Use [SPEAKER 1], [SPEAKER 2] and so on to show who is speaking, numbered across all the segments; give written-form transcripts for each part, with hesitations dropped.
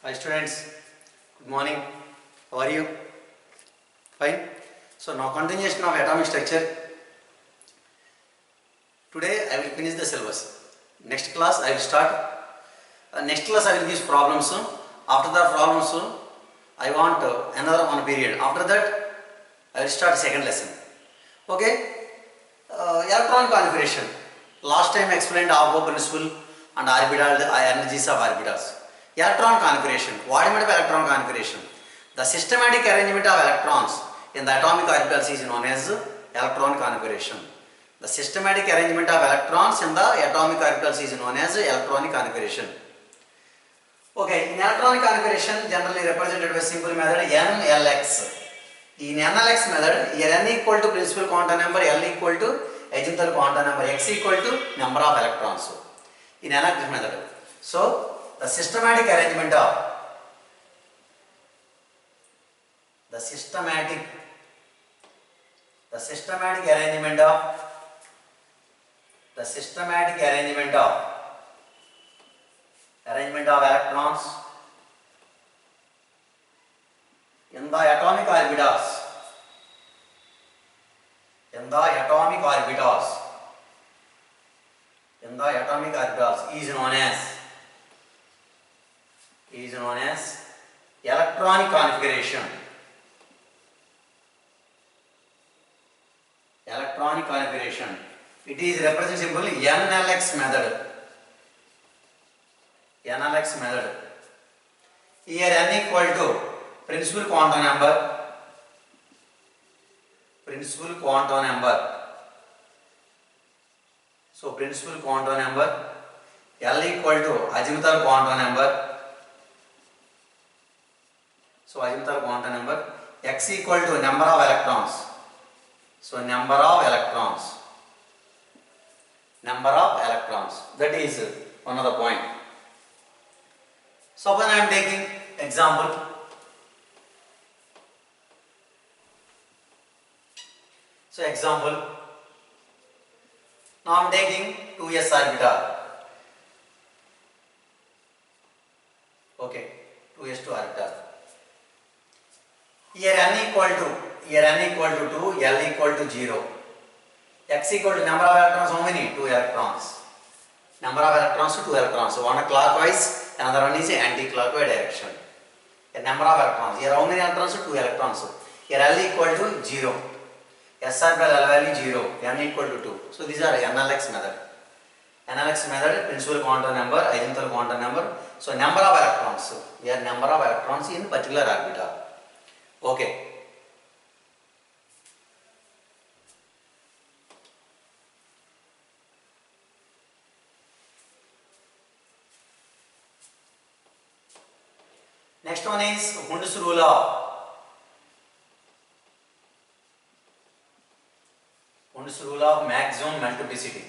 [SPEAKER 1] Hi students, good morning. How are you? Fine. So now continuation of atomic structure. Today I will finish the syllabus. Next class I will start. Next class I will give problems. After the problems I want another one period. After that I will start second lesson. Okay. Electron configuration. Last time I explained Auger principle and orbital energies of orbitals. Electron configuration. What do you mean by electron configuration? The systematic arrangement of electrons in the atomic orbitals is known as electron configuration. The systematic arrangement of electrons in the atomic orbitals is known as electronic configuration. Okay, in electronic configuration generally represented by simple method NLX. In NLX method, here n equal to principal quantum number, L equal to azimuthal quantum number, x equal to number of electrons. In NLX method. So, the systematic arrangement of the systematic arrangement of electrons in the atomic orbitals is known as electronic configuration. Electronic configuration. It is represented simply NLX method. NLX method. Here n equal to principal quantum number. So principal quantum number. L equal to azimuthal quantum number. So azimuthal quantum number. X equal to number of electrons. So number of electrons. That is one of the point. Suppose I am taking example. So example. Now I am taking 2s orbital. Okay, 2s2 orbital. Here n equal to 2, L equal to 0. X equal to number of electrons, how many? 2 electrons. Number of electrons to 2 electrons. So one clockwise, another one is anti-clockwise direction. A number of electrons. Here how many electrons? 2 electrons. Here L equal to 0. S orbital L value 0. N equal to 2. So these are NLX method. NLX method, principal quantum number, azimuthal quantum number. So number of electrons. Here number of electrons in particular orbital. Okay. Next one is Hund's rule of maximum multiplicity.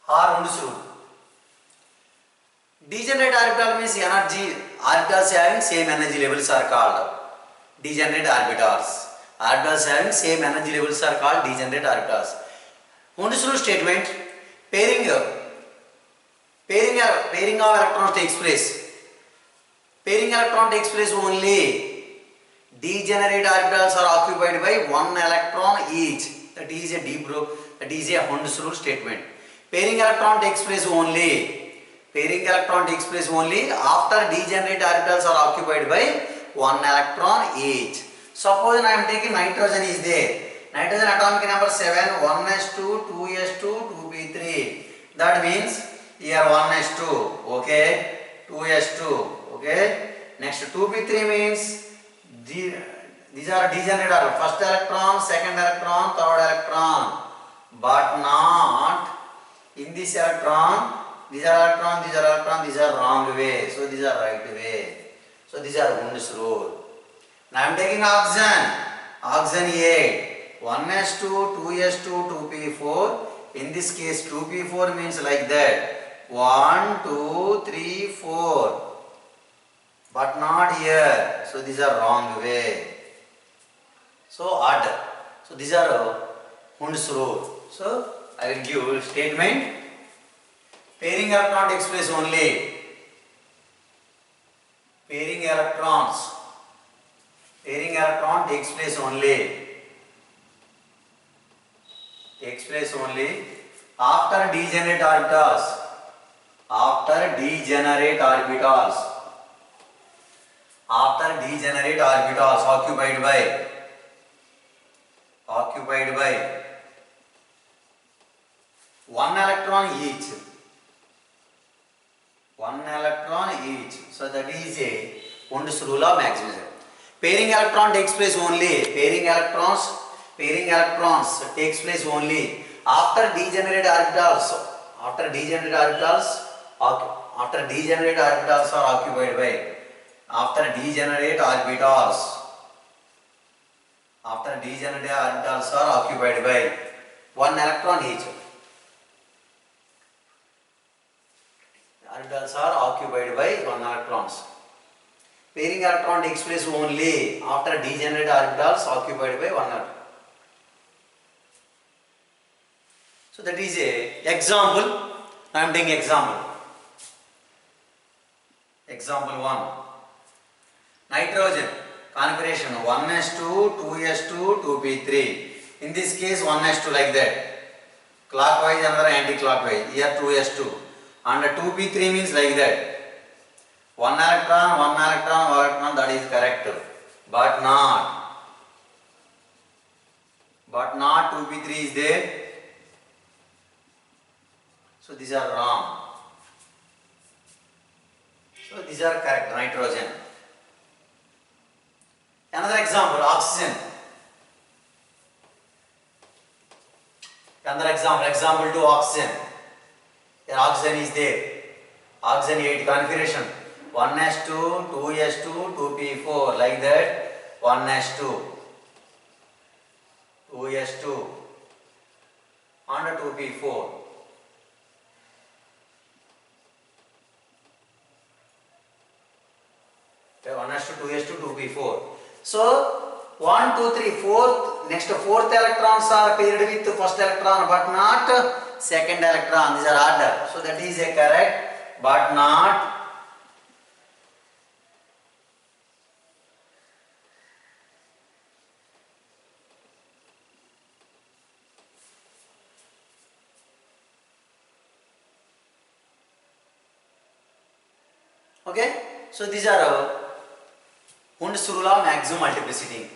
[SPEAKER 1] Or Hund's rule. Degenerate orbital means energy orbitals having same energy levels are called degenerate orbitals. Orbitals having same energy levels are called degenerate orbitals. Hund's rule statement. Pairing of electrons takes place. Pairing electron takes place only. Degenerate orbitals are occupied by 1 electron each. That is a Hund's rule statement. Pairing electron takes place only after degenerate orbitals are occupied by 1 electron each. Suppose I am taking nitrogen is there. Nitrogen atomic number 7, 1s2, 2s2, 2p3. That means here 1s2, okay, 2s2, okay. Next 2p3 means these are degenerate orbital. First electron, second electron, third electron, but not in this electron. These are wrong way. So these are right way. So these are Hund's rule. Now I am taking oxygen 8. 1s2, 2s2, 2p4. In this case 2p4 means like that. 1, 2, 3, 4. But not here. So these are wrong way. So odd. So these are Hund's rule. So I will give statement. Pairing electron takes place only. Pairing electron takes place only. Takes place only after degenerate orbitals. After degenerate orbitals occupied by one electron each. So that is a Wundt's rule of maximism. Pairing electron takes place only. Pairing electrons takes place only after degenerate orbitals. After degenerate orbitals are occupied by. After degenerate orbitals are occupied by one electron each. Orbitals are occupied by one electrons. Pairing electron takes place only after degenerate orbitals occupied by one electron. So that is a example. I am taking example. Example 1. Nitrogen configuration 1s2, 2s2, 2p3. In this case 1s2 like that. Clockwise, another anti-clockwise. Here 2s2. And 2p3 means like that. One electron, that is correct. But not 2p3 is there. So these are wrong. So these are correct. Nitrogen. Another example, oxygen. Another example 2, oxygen. Here oxygen is there. Oxygen 8 configuration. 1s2, 2s2, 2p4 like that. 1s2, 2s2 and 2p4. Okay, 1s2, 2s2, 2p4. So 1, 2, 3, 4th. Next fourth electrons are paired with first electron, but not second electron. These are order. So that is a correct, but not. Okay. So these are Wundt's rule of maximum multiplicity.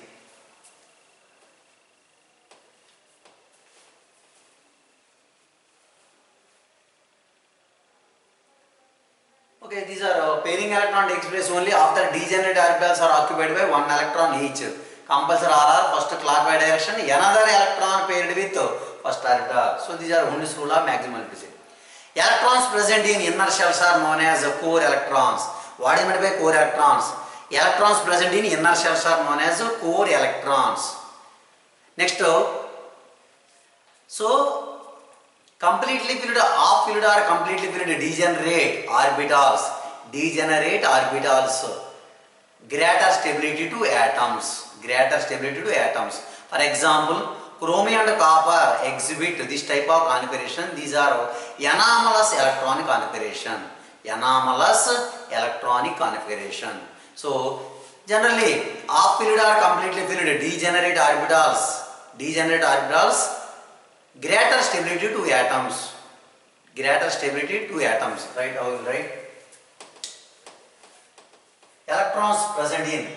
[SPEAKER 1] Okay, these are pairing electron takes place only after degenerate orbitals are occupied by one electron each. Compulsory RR first clockwise direction, another electron paired with first orbital. So these are Wundt's rule of maximum multiplicity. Electrons present in inner shells are known as core electrons. What is meant by core electrons? Electrons present in inner shells are known as core electrons. Next, so completely filled, half filled or completely filled degenerate orbitals. Greater stability to atoms. For example, chromium and copper exhibit this type of configuration. These are anomalous electronic configuration. So generally half filled or completely filled degenerate orbitals, greater stability to atoms. Right? How will write? Electrons present in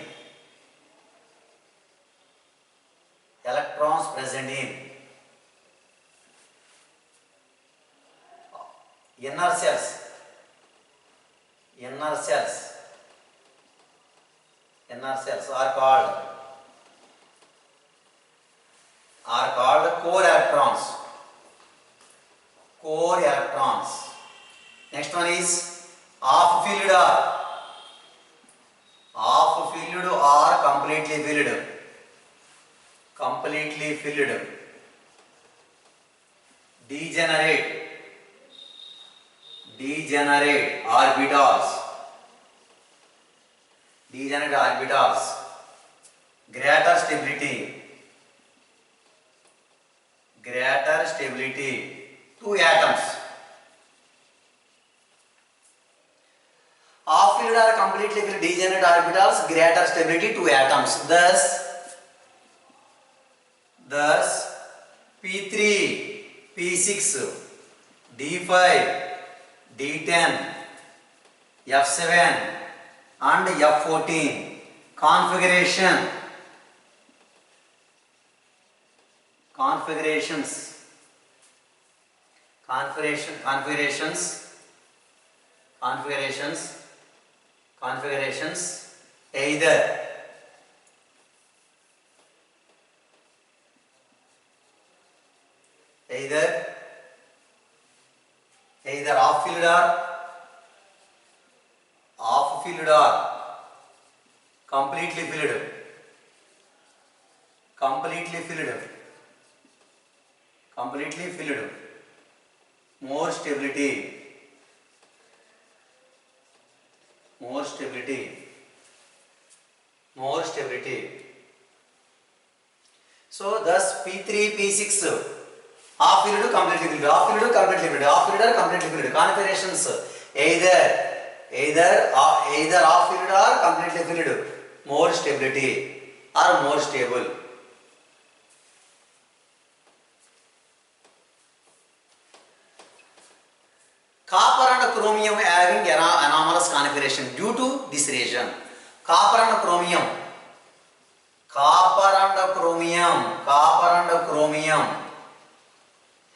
[SPEAKER 1] inner cells are called core electrons. Next one is half filled or completely filled. Degenerate orbitals. Greater stability two atoms. Half-filled or completely filled degenerate orbitals, greater stability, two atoms. Thus P3, P6, D5, D10, F7 and F14 configurations either half-filled or completely filled, more stability. So thus P3, P6, half-filled, completely filled, half-filled, completely filled, half-filled or completely filled. Configurations either half-filled or completely filled, more stability or more stable. Copper and chromium having anomalous configuration due to this reason. Copper and chromium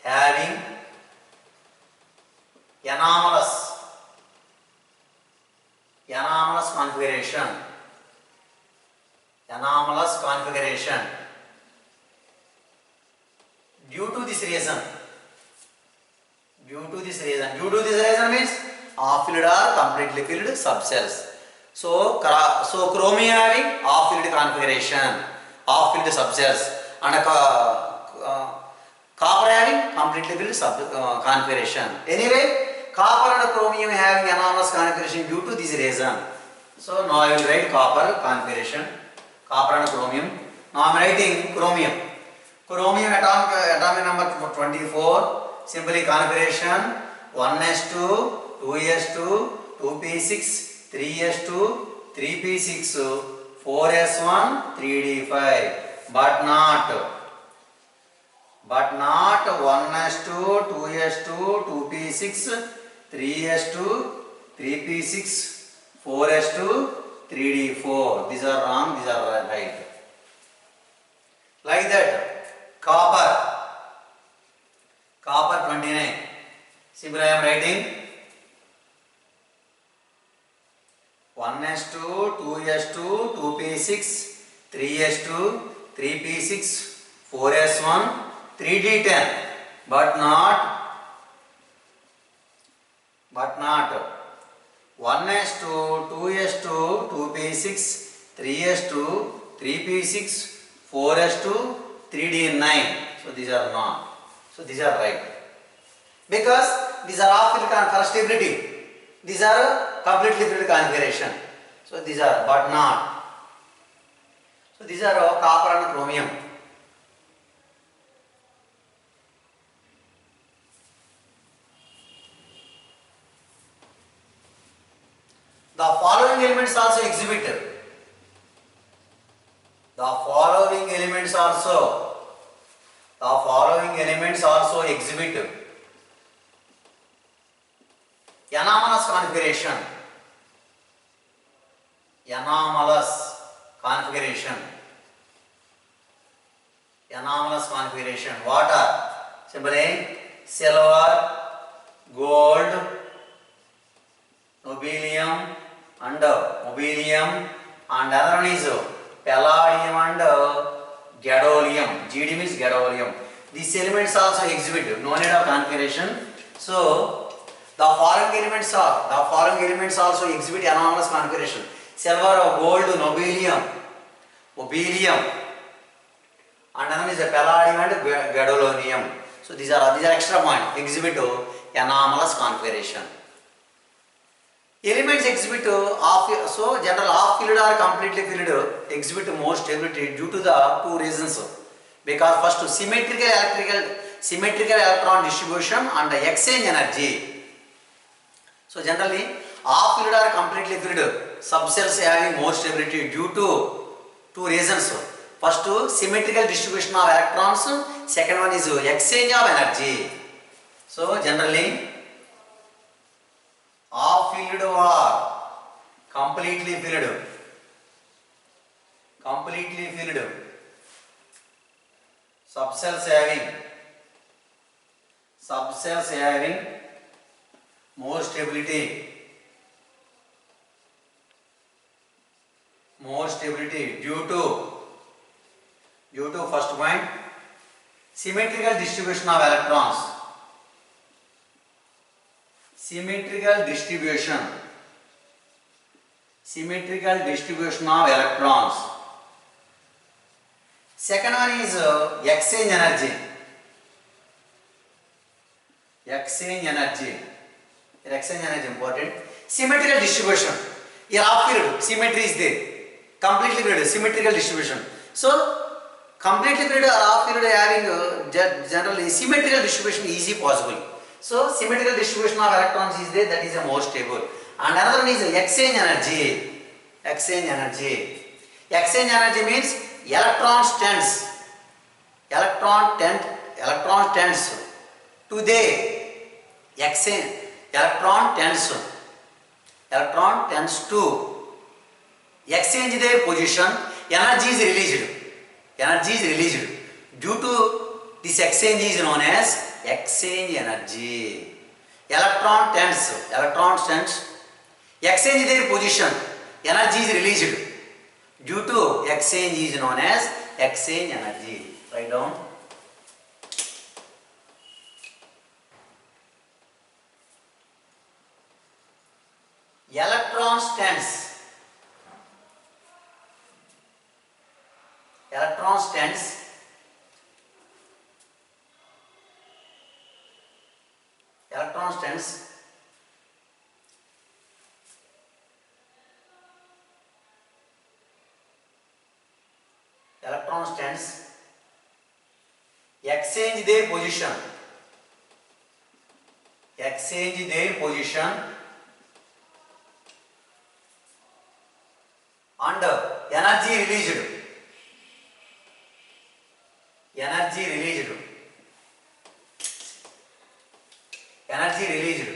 [SPEAKER 1] having anomalous configuration due to this reason means half-filled or completely filled subcells. So chromium having half-filled configuration, half-filled subcells, and copper having completely filled configuration. Anyway, copper and chromium having anomalous configuration due to this reason. So now I will write copper configuration, copper and chromium. Now I am writing chromium. Chromium atomic number 24. Simply configuration 1s2, 2s2, 2p6, 3s2, 3p6, 4s1, 3d5, but not 1s2, 2s2, 2p6, 3s2, 3p6, 4s2, 3d4. These are wrong, these are right. Like that. Copper 29. Simply I am writing 1s2, 2s2, 2p6, 3s2, 3p6, 4s1, 3d10, but not 1s2, 2s2, 2p6, 3s2, 3p6, 4s2, 3d9. So these are not. So these are right. Because these are half-filled for stability. These are completely filled configuration. So these are but not. So these are copper and chromium. The following elements also exhibit. Anomalous configuration. What are? Simply silver, gold, nobelium, and other one is palladium and gadolinium. GD means gadolinium. These elements also exhibit. No need of configuration. So the following elements also exhibit anomalous configuration. Silver, gold, nobelium, and another is palladium and gadolinium. So these are extra point. Exhibit anomalous configuration. Elements exhibit general half-filled or completely filled exhibit more stability due to the two reasons. Because first, symmetrical symmetrical electron distribution and exchange energy. So generally half filled or completely filled subcells having more stability due to two reasons. First, symmetrical distribution of electrons. Second one is exchange of energy. So generally half filled or completely filled subcells having more stability due to first point, symmetrical distribution of electrons. Symmetrical distribution of electrons. Second one is exchange energy. Exchange energy important. Symmetrical distribution. Here half filled, symmetry is there. Completely filled, symmetrical distribution. So completely filled or half filled having generally symmetrical distribution is easy possible. So symmetrical distribution of electrons is there, that is a more stable. And another one is exchange energy. Exchange energy means electron tends to the exchange. Electron tends to exchange their position. Energy is released. Due to this exchange is known as exchange energy. Electron tends exchange their position. Energy is released. Due to exchange is known as exchange energy. Write down. Electron tends exchange their position and energy released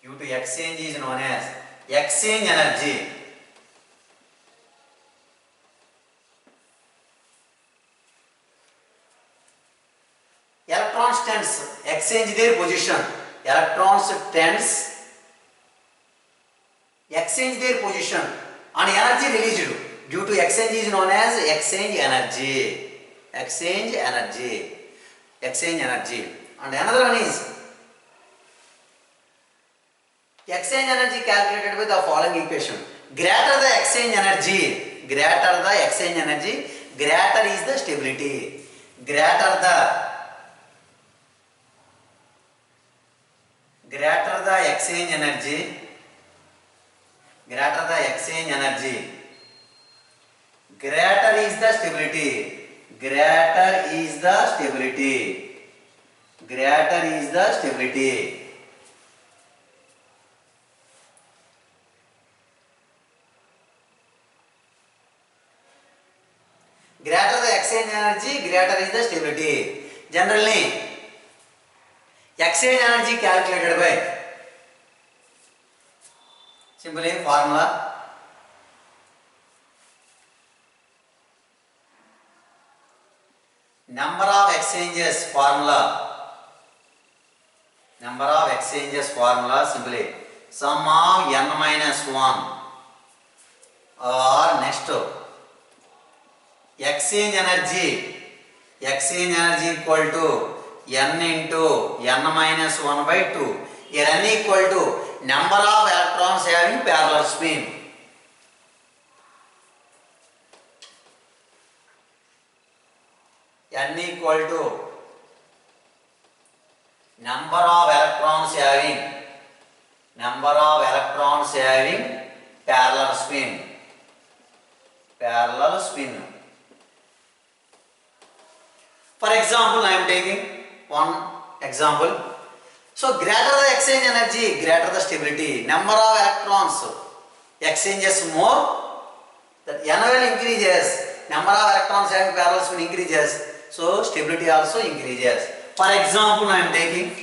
[SPEAKER 1] due to exchange is known as exchange energy. Electrons tends exchange their position. Exchange their position and energy released due to exchange is known as exchange energy. And another one is exchange energy calculated with the following equation. Greater the exchange energy, greater is the stability. Greater the exchange energy, greater is the stability. Greater the exchange energy, greater is the stability. Generally, exchange energy calculated by simply formula number of exchanges formula simply sum of n minus 1 or next exchange energy equal to n into n minus 1 by 2. Here n equal to number of electrons having parallel spin. N equal to number of electrons having parallel spin. Parallel spin. For example, I am taking one example. So greater the exchange energy, greater the stability. Number of electrons exchanges more, that n value increases. Number of electrons having parallel spin increases, so stability also increases. For example, I am taking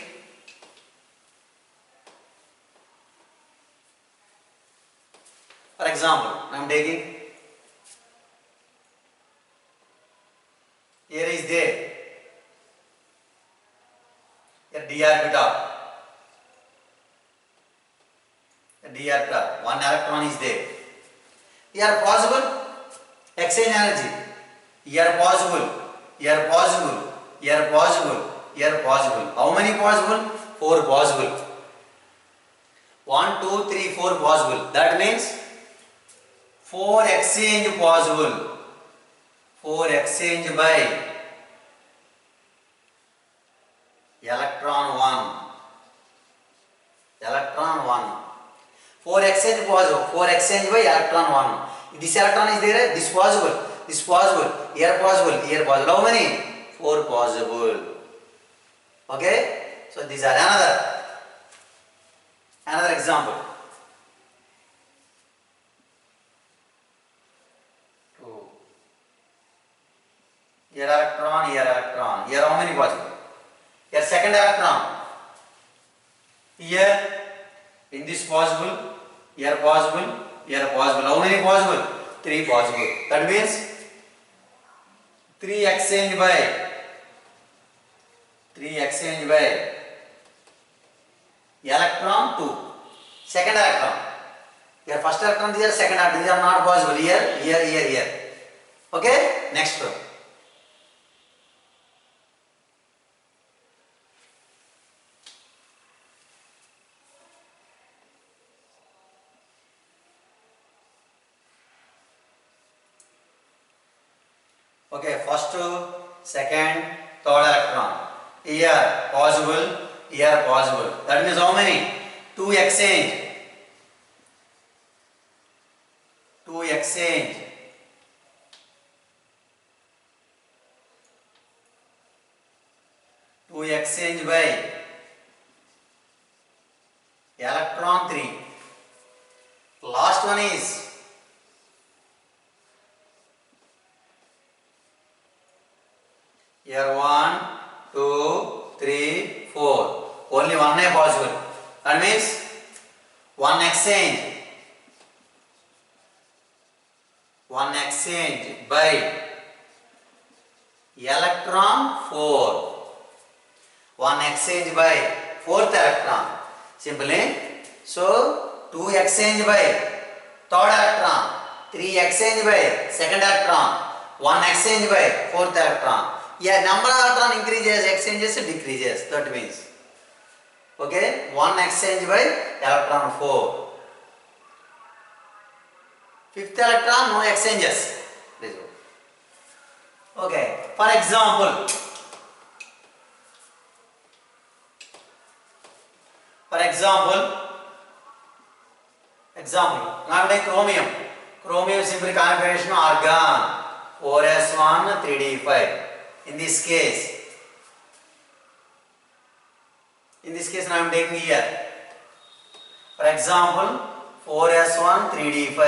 [SPEAKER 1] here is there a d orbital. One electron is there. Here possible exchange energy. Here possible. Here possible. Here possible. Here possible. How many possible? 4 possible. 1, 2, 3, 4 possible. That means 4 exchange possible. 4 exchange by electron 1. Electron 1. 4 exchange possible. 4 exchange by electron 1. This electron is there. This possible. This possible. Here possible. Here possible. How many? 4 possible. Okay. So these are another example. 2. Here electron. Here electron. Here how many possible? Here second electron. Here in this possible. Here possible. Here possible. How many possible? 3 possible. That means 3 exchange by electron 2. Second electron. Here first electron, these are second electron. These are not possible. Here. Okay. Next row. Okay, first, second, third electron. Here possible, here possible. That means how many? 2 exchange. 2 exchange. 2 exchange by electron 3. Last one is here 1, 2, 3, 4. Only one is possible. That means 1 exchange. 1 exchange by electron 4. 1 exchange by 4th electron. Simply, so 2 exchange by 3rd electron. 3 exchange by 2nd electron. 1 exchange by 4th electron. Yeah, number of electron increases, exchanges decreases. That means, okay, 1 exchange by electron 4. 5th electron, no exchanges. Okay, for example, now take chromium. Chromium simply configuration argon 4s1 3d5. In this case now I am taking here. For example, 4s1 3d5.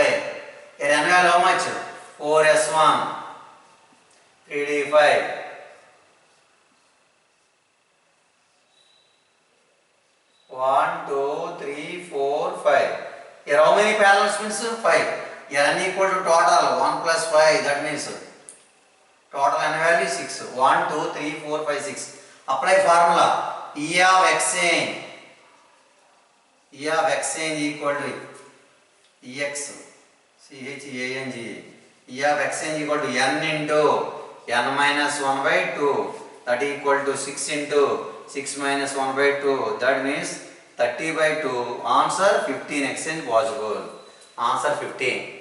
[SPEAKER 1] Here n value how much? 4s1 3d5. 1, 2, 3, 4, 5. Here how many parallel spins? 5. Here n equal to total 1 plus 5. That means total n value 6. 1, 2, 3, 4, 5, 6. Apply formula. E of exchange equal to Ex Chang. E of exchange equal to n into n minus 1 by 2. That equal to 6 into 6 minus 1 by 2. That means 30 by 2. Answer 15 exchange possible. Answer 15.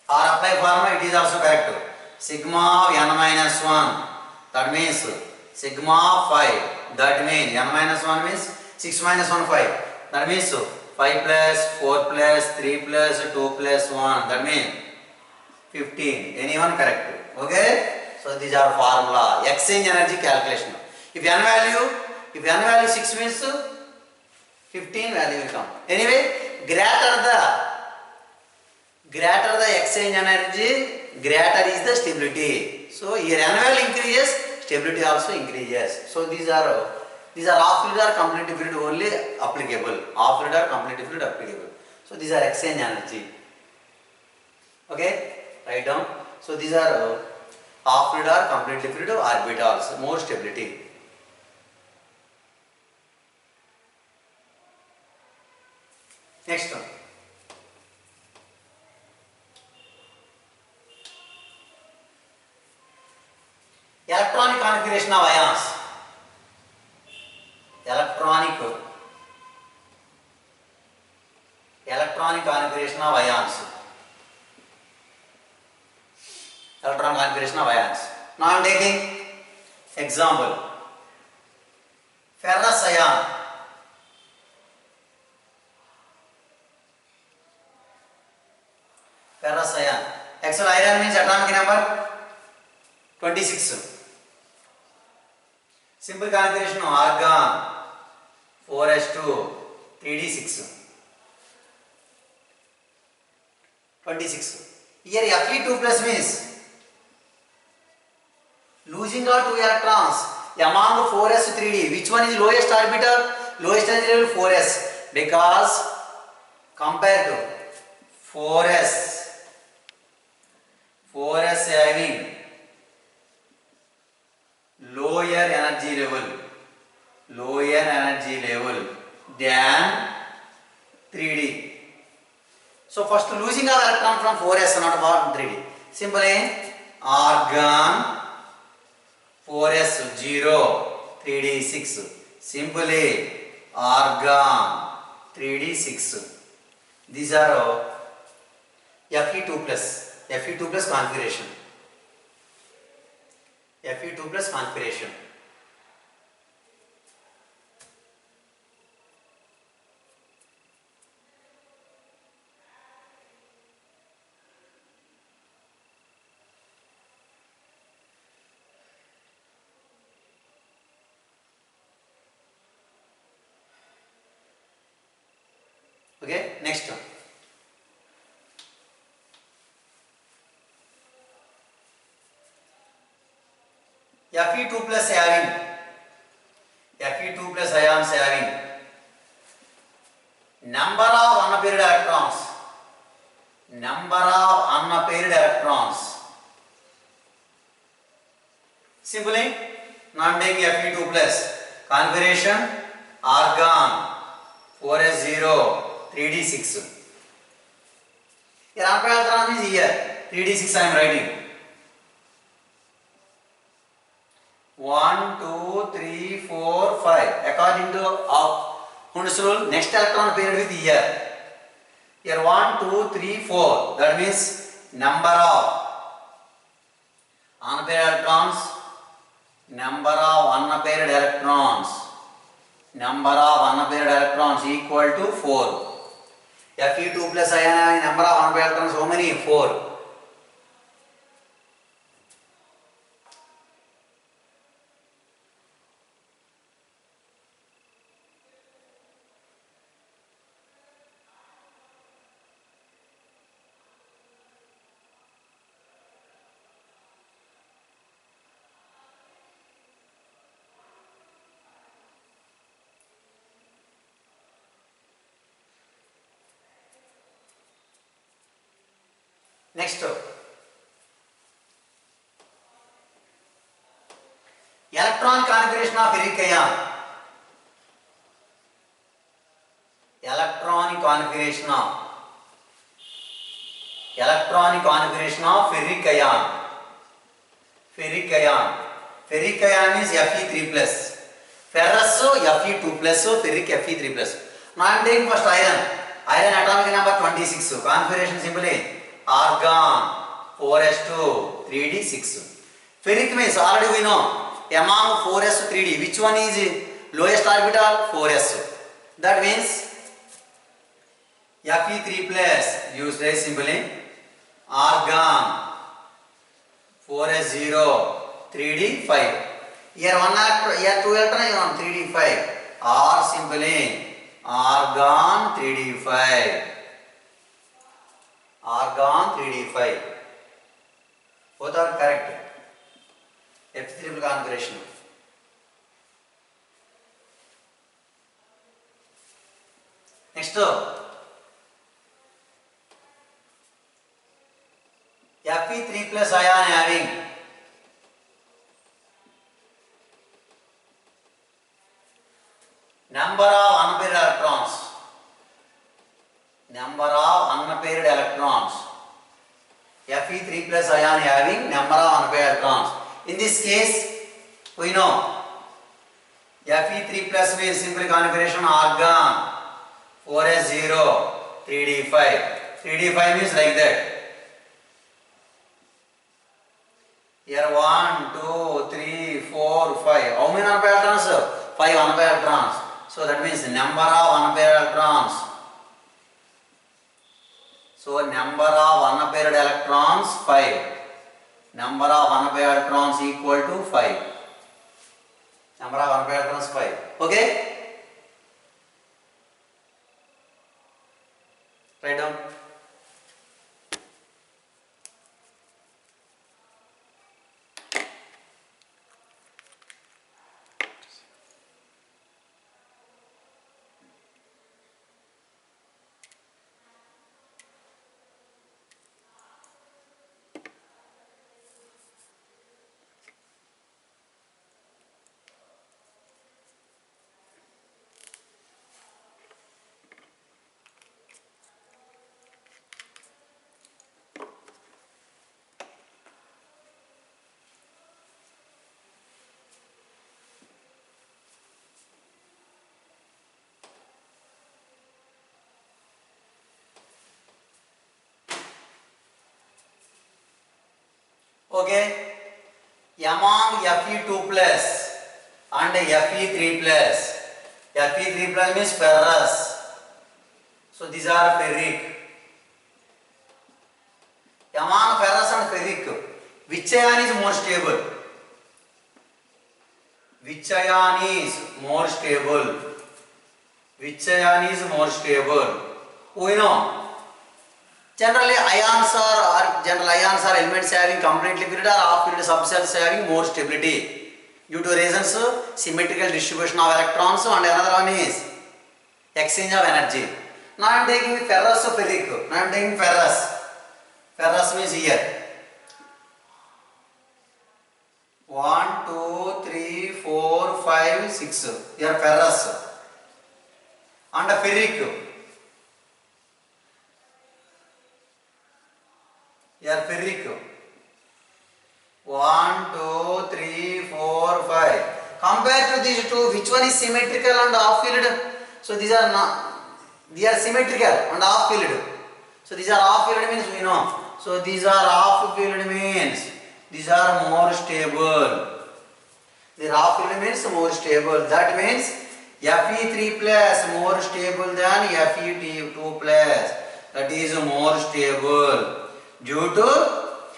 [SPEAKER 1] Or apply formula, it is also correct. Sigma of n minus 1. That means sigma of 5. That means n minus 1 means 6 minus 1 5. That means 5 plus 4 plus 3 plus 2 plus 1, that means 15. Anyone correct? Okay? So these are formula. Exchange energy calculation. If n value 6 means 15 value will come. Anyway, greater the exchange energy, greater is the stability. So here n value increases, stability also increases. So these are half fluid or complete fluid only applicable. Half fluid or complete fluid applicable. So these are exchange energy. Okay, write down. So these are half fluid or complete fluid orbitals, more stability. Next one. Electronic configuration of ions. Electronic configuration of ions. Electronic configuration of ions. Now I am taking example. Ferrous ion. Ferrous ion. Actual iron means atomic number 26. Simple configuration of argon 4s2 3d6 26. Here Fe2 plus means losing our 2 electrons among 4s 3d. Which one is lowest orbital? Lowest energy level 4s, because compared to 4s having lower energy level than 3d. So first losing our electron from 4s, not about 3d. Simply argon 4s 0 3d 6. Simply argon 3d 6. These are Fe2 plus configuration. Fe2 plus configuration. Okay, next one. Fe2 plus ions having number of unpaired electrons. Simply, now I am taking Fe2 plus configuration argon 4s0 3d6. Here unpaired electron is here 3d6 I am writing. 1, 2, 3, 4, 5. According to Hund's rule, next electron paired with here. Here 1, 2, 3, 4. That means number of unpaired electrons. Number of unpaired electrons equal to 4. Fe2 plus ion number of unpaired electrons how many? 4. Next, electron configuration of ferric ion. Electronic configuration of ferric ion. Ferric ion is Fe3 plus. Ferrous Fe2 plus, so ferric Fe3 plus. Now I am taking first iron. Iron atomic number 26. Configuration simply argon 4s2 3d6. Ferric means already we know among 4s 3d which one is lowest orbital? 4s. That means Fe3 plus use a symbol in argon 4s0 3d5. Here 1 electron, here 2 electron, here 1 3d5. R symbol in argon 3d5. Argon 3d5. Both are correct. F3 configuration. Next, Fe3 plus ion having number of unpaired electrons. Number of unpaired electrons. Fe3 plus ion having number of unpaired electrons. In this case, we know Fe3 plus means simple configuration argon 4s0 3d5. 3d5 means like that. Here 1, 2, 3, 4, 5. How many unpaired electrons? 5 unpaired electrons. So that means number of unpaired electrons. So number of unpaired electrons 5. Number of unpaired electrons equal to 5. Number of unpaired electrons 5. Okay? Write down. Okay, among Fe2 plus and Fe3 plus. Fe3 plus means ferrous. So these are ferric. Among ferrous and ferric, which ion is more stable? Which ion is more stable? Which ion is more stable? We know. Generally ions are elements having completely filled or half filled subcells having more stability due to reasons symmetrical distribution of electrons, and another one is exchange of energy. Now I am taking ferrous ferric. Now I am taking ferrous. Ferrous means here 1, 2, 3, 4, 5, 6. Here ferrous and ferric. Here ferric 1, 2, 3, 4, 5. Compared to these two, which one is symmetrical and half filled? So these are not. They are symmetrical and half filled. So these are half filled means we know. So these are half filled means these are more stable. These half filled means more stable. That means Fe3 plus more stable than Fe2 plus. That is more stable due to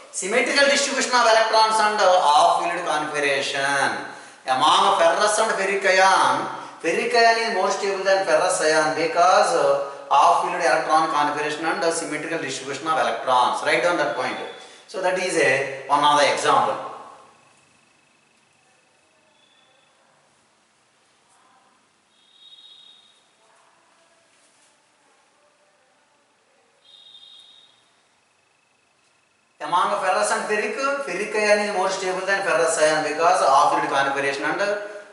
[SPEAKER 1] symmetrical distribution of electrons and half filled configuration. Among ferrous and ferric ion is more stable than ferrous ion because half filled electron configuration and symmetrical distribution of electrons. Write down that point. So that is one of the example. Among ferrous and ferric ion is more stable than ferrous ion because half filled configuration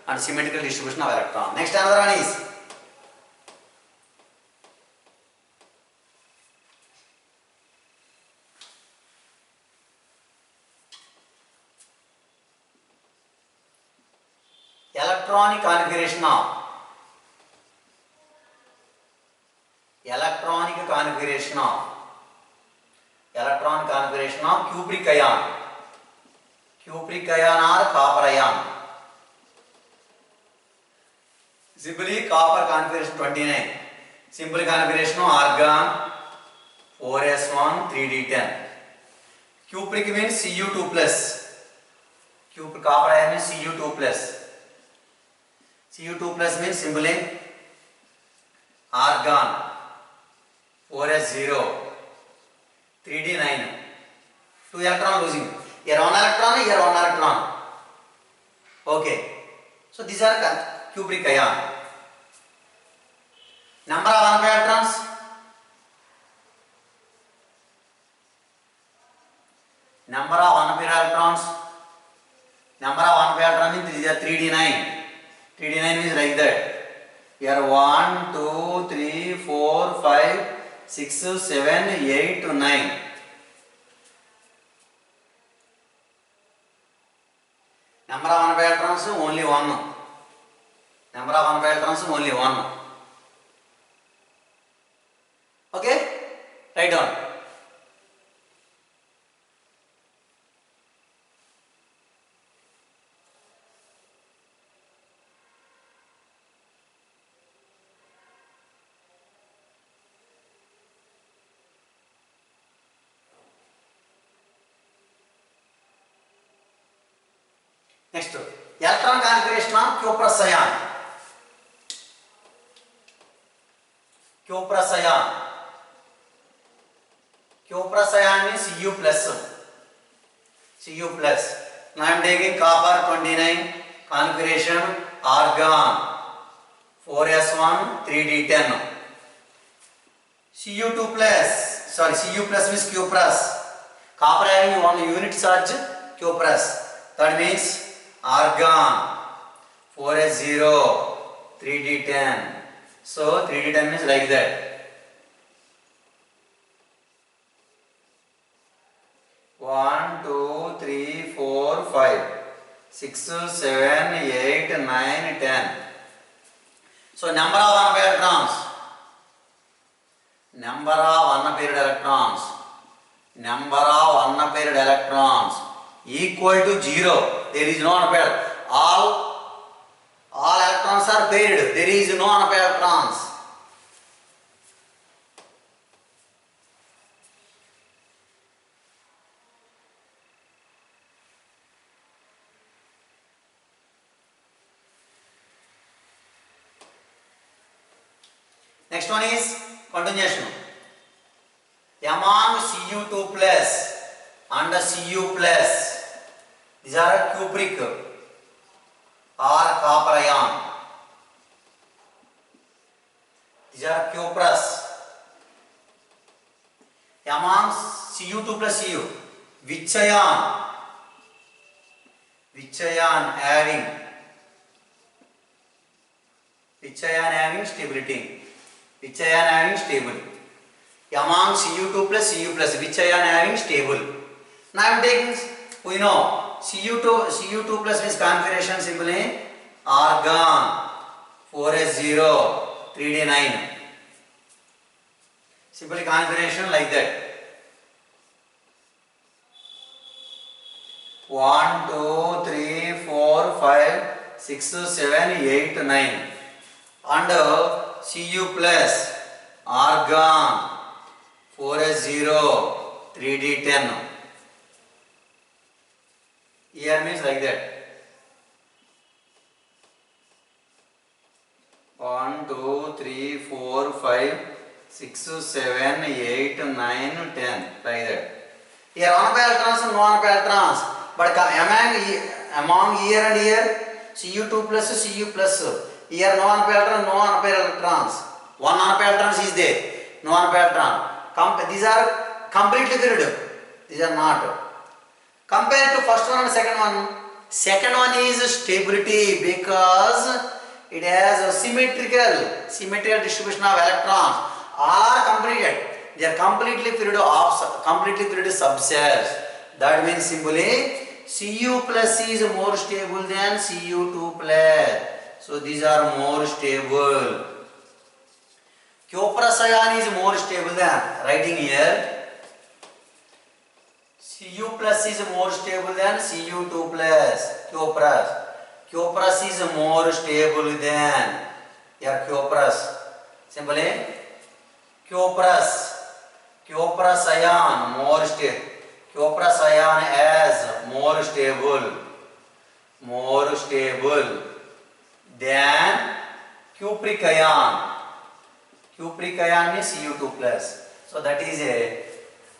[SPEAKER 1] and symmetrical distribution of electron. Next another one is electronic configuration of cupric ion. Cupric ion or copper ion. Simply copper configuration 29. Simple configuration argon 4s1 3d10. Cupric means Cu2 plus. Cupric copper ion means Cu2 plus. Cu2 plus means simply argon 4s0 3d9. 2 electron losing. Here 1 electron, here 1 electron. Okay. So these are cupric ion. Number of unpaired electrons. Number of unpaired electrons. Number of unpaired electrons means these are 3d9. 3d9 means like that. Here 1, 2, 3, 4, 5, 6, 7, 8, 9. Number of unpaired electrons only 1. Number of unpaired electrons only 1. Okay? Write down. Next, electron configuration of cuprous ion. Cuprous ion. Cuprous ion means Cu plus. Cu plus. Now I am taking copper 29 configuration argon 4s1 3d10. Cu2 plus. Sorry, Cu plus means cuprous. Copper having one unit charge cuprous. That means argon 4s0 3d10. So 3d10 means like that. 1, 2, 3, 4, 5, 6, 7, 8, 9, 10. So number of unpaired electrons. Number of unpaired electrons. Number of unpaired electrons equal to 0. There is no unpaired. All electrons are paired. There is no unpaired electrons. Next one is continuation. Among Cu2 plus and Cu plus, these are cupric or copper ion. These are cuprous. Among Cu2 plus Cu, which ion? Which ion having stability? Which ion having stable? Among Cu2 plus Cu plus, which ion having stable? Now I am taking, we know Cu2 plus means configuration simply argon 4s0 3d9. Simply configuration like that. 1, 2, 3, 4, 5, 6, 7, 8, 9. And Cu plus argon 4s0 3d10. Here means like that. 1, 2, 3, 4, 5, 6, 7, 8, 9, 10. Like that. Here unpaired electrons and non-paired electrons. But among here and here, Cu2 plus Cu plus. Here no unpaired electron, no unpaired electrons. One unpaired electron is there. No unpaired electron. These are completely filled. These are not. Compared to first one and second one. Second one is stability because it has a symmetrical distribution of electrons. All are completed. They are completely filled subcells. That means simply Cu plus is more stable than Cu2 plus. So these are more stable. Cuprous ion is more stable than, writing here, Cu plus is more stable than Cu2 plus. Cuprous is more stable than, here cuprous. Simply Cuprous ion more stable. Cuprous ion as more stable than cupric ion. Cupric ion means Cu2 plus. So that is a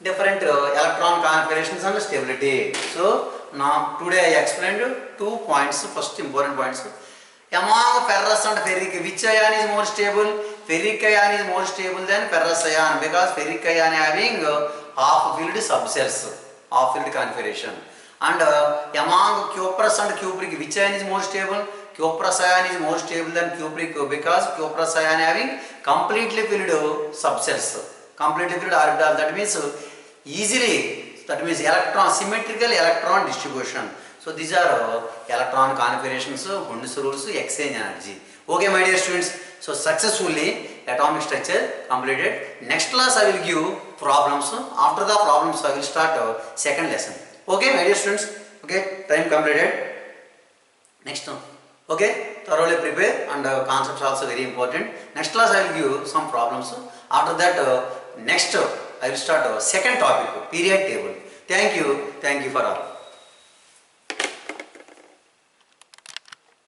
[SPEAKER 1] different electron configurations and stability. So now today I explained 2 points. First important points. Among ferrous and ferric, which ion is more stable? Ferric ion is more stable than ferrous ion because ferric ion having half filled subcells, half filled configuration. And among cuprous and cupric, which ion is more stable? Cuprous ion is more stable than cupric because cuprous ion having completely filled subcells, completely filled orbital. That means easily, that means electron, symmetrical electron distribution. So these are electron configurations, Hund's rules, exchange energy. Okay, my dear students. So successfully atomic structure completed. Next class I will give problems. After the problems I will start second lesson. Okay, my dear students. Okay, time completed. Next one. Okay, thoroughly prepare and concepts also very important. Next class I will give some problems. After that, next I will start second topic, period table. Thank you for all.